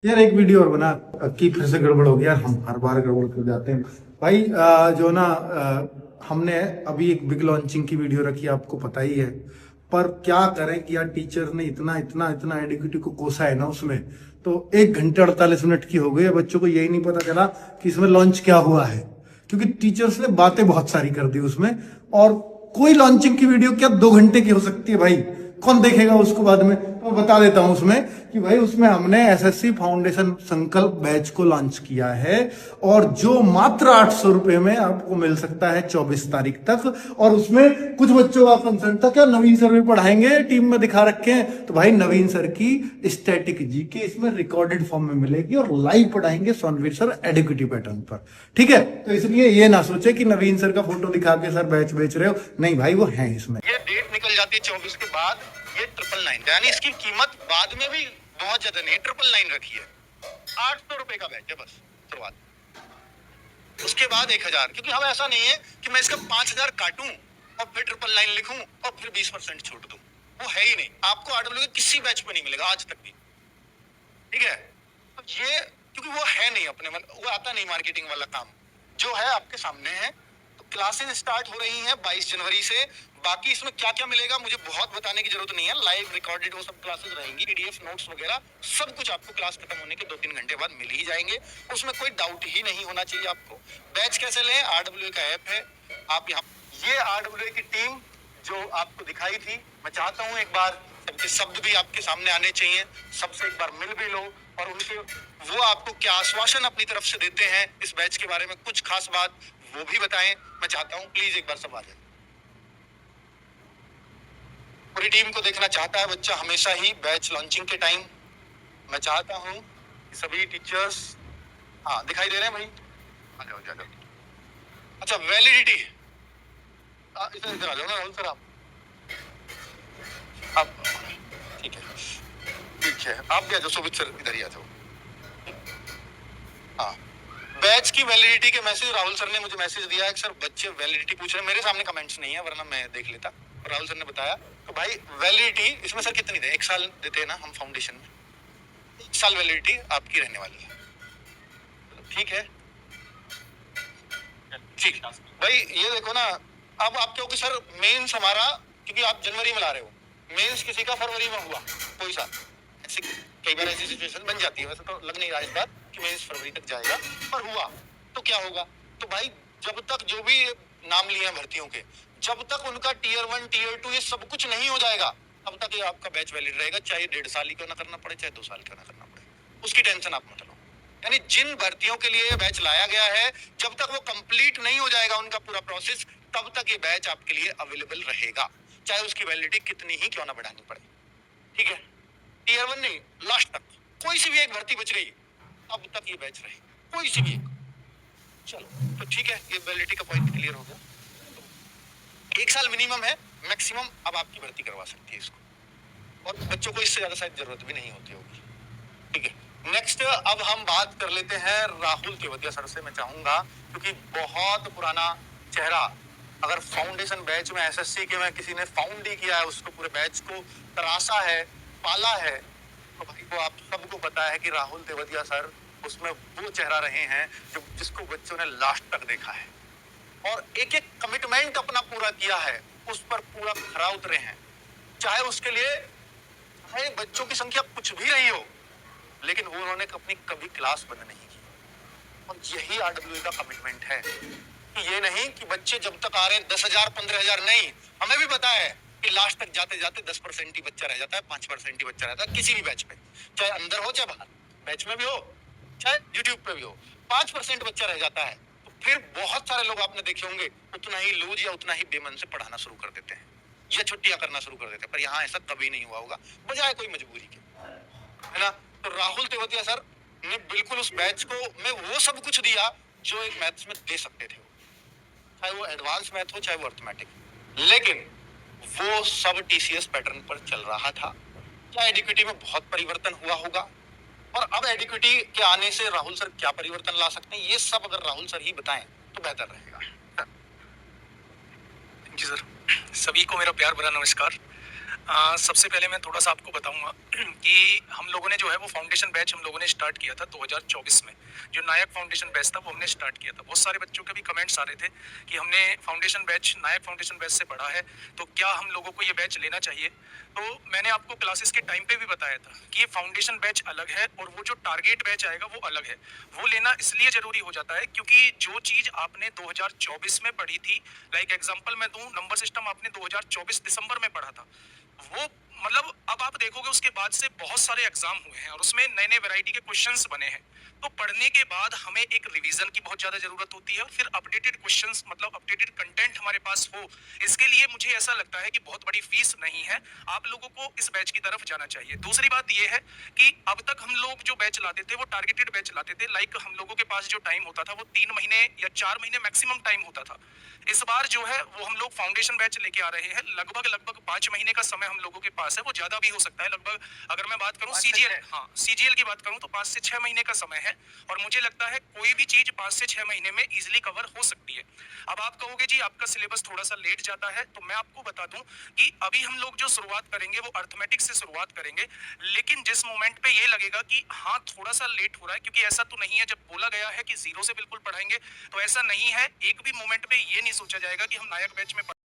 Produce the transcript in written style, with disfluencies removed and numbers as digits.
यार एक वीडियो और बना कि फिर से गड़बड़ हो गया। हम हर बार गड़बड़ कर जाते हैं भाई। जो ना हमने अभी एक बिग लॉन्चिंग की वीडियो रखी, आपको पता ही है। पर क्या करें कि यार टीचर ने इतना इतना इतना एडिक्टिव को कोसा है ना उसमें। तो 1 घंटे 48 मिनट की हो गई है, बच्चों को यही नहीं पता चला कि इसमें लॉन्च क्या हुआ है, क्योंकि टीचर्स ने बातें बहुत सारी कर दी उसमें। और कोई लॉन्चिंग की वीडियो क्या 2 घंटे की हो सकती है भाई? कौन देखेगा उसको बाद में? तो बता देता हूं उसमें कि भाई उसमें हमने एसएससी फाउंडेशन संकल्प बैच को लॉन्च किया है, और जो मात्र 800 रुपए में आपको मिल सकता है 24 तारीख तक। और उसमें कुछ बच्चों का कंसर्न था क्या नवीन सर भी पढ़ाएंगे, टीम में दिखा रखे हैं। तो भाई नवीन सर की स्टैटिक जीके इसमें रिकॉर्डेड फॉर्म में मिलेगी, और लाइव पढ़ाएंगे सोनवीर सर एडिक्विटी पैटर्न पर। ठीक है, तो इसलिए ये ना सोचे कि नवीन सर का फोटो दिखा के सर बैच बेच रहे हो, नहीं भाई वो है इसमें। ये डेट निकल जाती है 24 के बाद, ये 999 यानी इसकी कीमत बाद में भी बहुत ज्यादा नहीं, 999 रखी है। 800 रुपए का बैच है बस शुरुआत, उसके बाद 1000। क्योंकि हम ऐसा नहीं है कि मैं इसका 5000 काटूं और फिर 999 लिखूं और फिर 20% छूट दूं, वो है ही नहीं। आपको आरडब्ल्यू के किसी बैच पे नहीं मिलेगा आज तक भी, ठीक है। तो ये क्योंकि वो है नहीं अपने मन, वो आता नहीं मार्केटिंग वाला काम, जो है आपके सामने है। तो क्लासेस स्टार्ट हो रही हैं 22 जनवरी से। बाकी इसमें क्या क्या मिलेगा मुझे बहुत बताने की जरूरत नहीं है, लाइव रिकॉर्डेड वो सब क्लासेस रहेंगी, पीडीएफ नोट्स वगैरह सब कुछ आपको क्लास खत्म होने के 2-3 घंटे बाद मिल ही जाएंगे, उसमें कोई डाउट ही नहीं होना चाहिए आपको। बैच कैसे लें? आरडब्ल्यू का ऐप है, आप यहाँ, ये आरडब्ल्यू की टीम जो आपको दिखाई थी, मैं चाहता हूं एक बार सबके शब्द भी आपके सामने आने चाहिए, सबसे एक बार मिल भी लो और उनके वो आपको क्या आश्वासन अपनी तरफ से देते हैं इस बैच के बारे में, कुछ खास बात वो भी बताएं। मैं चाहता हूं प्लीज एक बार सब आ जाए। पूरी टीम को देखना चाहता है बच्चा हमेशा ही बैच लॉन्चिंग के टाइम। मैं चाहता हूं कि सभी टीचर्स, हाँ दिखाई दे रहे हैं भाई, आ जाओ आ जाओ। अच्छा वैलिडिटी, इधर इधर आ जाओ ना राहुल सर, आप ठीक है ठीक है, आप भी आ जाओ, सुमित सर इधर ही आ जाओ। हाँ, बैच की वैलिडिटी के मैसेज राहुल सर ने मुझे मैसेज दिया है कि सर बच्चे वैलिडिटी पूछ रहे हैं, मेरे सामने कमेंट्स नहीं है वरना मैं देख लेता। राहुल सर ने बताया तो भाई वैलिडिटी इसमें सर कितनी दे, 1 साल देते हैं ना हम फाउंडेशन में, 1 साल वैलिडिटी आपकी रहने वाली है, ठीक है। ठीक भाई ये देखो ना, अब आप कहोगे सर मेंस हमारा, क्योंकि आप जनवरी में ला रहे हो, मेंस किसी का फरवरी में हुआ कोई सा, ऐसी कई बार ऐसी सिचुएशन बन जाती है। वैसे तो लग नहीं रहा इस बार कि मेंस फरवरी तक जाएगा, पर हुआ तो क्या होगा? तो भाई जब तक जो भी नाम लिए हैं भर्तियों के, जब तक उनका टीयर 1 टीयर 2 ये सब कुछ नहीं हो जाएगा, तब तक ये आपका बैच वैलिड रहेगा, चाहे 1.5 साल ही क्यों ना करना पड़े, चाहे 2 साल क्यों ना करना पड़े, उसकी टेंशन आप मत लो। यानी जिन भर्तियों के लिए बैच लाया गया है, जब तक वो कंप्लीट नहीं हो जाएगा उनका पूरा प्रोसेस, तब तक ये बैच आपके लिए अवेलेबल रहेगा, चाहे उसकी वैलिडिटी कितनी ही क्यों ना बढ़ानी पड़े, ठीक है। टीयर 1 नहीं, लास्ट तक कोई सी भी एक भर्ती बच गई अब तक ये बैच रहे, कोई सी भी एक। चलो तो ठीक है, ये वैलिडिटी का पॉइंट क्लियर हो गया। 1 साल मिनिमम है, मैक्सिमम अब आपकी भर्ती करवा सकती है इसको, और बच्चों को इससे ज्यादा शायद जरूरत भी नहीं होती होगी, ठीक है। नेक्स्ट अब हम बात कर लेते हैं राहुल तेवतिया सर से। मैं चाहूंगा क्योंकि बहुत पुराना चेहरा, अगर फाउंडेशन बैच में एसएससी के में किसी ने फाउंड ही किया है, उसको पूरे बैच को तराशा है, पाला है, तो भाई वो आप सबको पता है कि राहुल तेवतिया सर उसमें वो चेहरा रहे हैं जो जिसको बच्चों ने लास्ट तक देखा है और एक एक कमिटमेंट अपना पूरा किया है, उस पर पूरा खरा उतरे हैं, चाहे उसके लिए चाहे बच्चों की संख्या कुछ भी रही हो, लेकिन उन्होंने अपनी कभी क्लास बंद नहीं की। और यही आरडब्ल्यू का कमिटमेंट है कि ये नहीं कि बच्चे जब तक आ रहे हैं 10,000 15,000 नहीं, हमें भी पता है कि लास्ट तक जाते जाते 10% ही बच्चा रह जाता है, 5% ही बच्चा रहता है किसी भी बैच पे, चाहे अंदर हो चाहे बाहर, बैच में भी हो चाहे यूट्यूब पे भी हो, 5% बच्चा रह जाता है। तो फिर बहुत सारे लोग आपने देखे होंगे उतना ही लूज या उतना ही बेमन से पढ़ाना शुरू कर देते हैं या छुट्टियां करना शुरू कर देते हैं, पर यहाँ ऐसा कभी नहीं हुआ होगा बजाय कोई मजबूरी के, है ना। तो राहुल तेवतिया सर ने बिल्कुल उस बैच को में वो सब कुछ दिया जो एक मैथ्स में दे सकते थे, चाहे वो एडवांस मैथ हो चाहे वो अर्थमेटिक, लेकिन वो सब टीसीएस पैटर्न पर चल रहा था। क्या एडिक्विटी में बहुत परिवर्तन हुआ होगा, और अब एडिक्विटी के आने से राहुल सर क्या परिवर्तन ला सकते हैं, ये सब अगर राहुल सर ही बताएं तो बेहतर रहेगा। जी सर, सभी को मेरा प्यार भरा नमस्कार। सबसे पहले मैं थोड़ा सा आपको बताऊंगा कि हम लोगों ने जो है वो फाउंडेशन बैच हम लोगों ने स्टार्ट किया था 2024 में। जो नायक फाउंडेशन बैच था वो हमने स्टार्ट किया था। बहुत सारे बच्चों के भी कमेंट्स आ रहे थे कि हमने फाउंडेशन बैच नायक फाउंडेशन बैच से पढ़ा है, तो क्या हम लोगों को ये बैच लेना चाहिए। तो मैंने आपको क्लासेस के टाइम पे भी बताया था कि ये फाउंडेशन बैच अलग है और वो जो टारगेट बैच आएगा वो अलग है। वो लेना इसलिए जरूरी हो जाता है क्योंकि जो चीज आपने 2024 में पढ़ी थी, लाइक एग्जांपल मैं दूं, नंबर सिस्टम आपने 2024 दिसंबर में पढ़ा था, वो मतलब अब आप देखोगे उसके बाद से बहुत सारे एग्जाम हुए हैं और उसमें नए नए वैरायटी के क्वेश्चंस बने हैं। तो पढ़ने के बाद हमें एक रिवीजन की बहुत ज्यादा जरूरत होती है और फिर अपडेटेड क्वेश्चंस मतलब अपडेटेड कंटेंट हमारे पास हो, इसके लिए मुझे ऐसा लगता है कि बहुत बड़ी फीस नहीं है, आप लोगों को इस बैच की तरफ जाना चाहिए। दूसरी बात यह है कि अब तक हम लोग जो बैच लाते थे वो टारगेटेड बैच लाते थे, लाइक हम लोगों के पास जो टाइम होता था वो 3 महीने या 4 महीने मैक्सिमम टाइम होता था। इस बार जो है वो हम लोग फाउंडेशन बैच लेके आ रहे हैं, लगभग 5 महीने का समय हम लोगों के पास है, वो ज्यादा भी हो सकता है। लगभग अगर मैं बात करूं सीजीएल, हाँ सीजीएल की बात करूं तो 5 से 6 महीने का समय है और मुझे लगता है कोई भी चीज 5 से 6 महीने में इजिली कवर हो सकती है। अब आप कहोगे जी आपका सिलेबस थोड़ा सा लेट जाता है, तो मैं आपको बता दूं कि अभी हम लोग जो शुरुआत करेंगे वो अर्थमेटिक से शुरुआत करेंगे, लेकिन जिस मोमेंट पे ये लगेगा कि हाँ थोड़ा सा लेट हो रहा है, क्योंकि ऐसा तो नहीं है जब बोला गया है कि जीरो से बिल्कुल पढ़ाएंगे तो ऐसा नहीं है, एक भी मोमेंट पे ये नहीं सोचा जाएगा कि हम नायक बैच में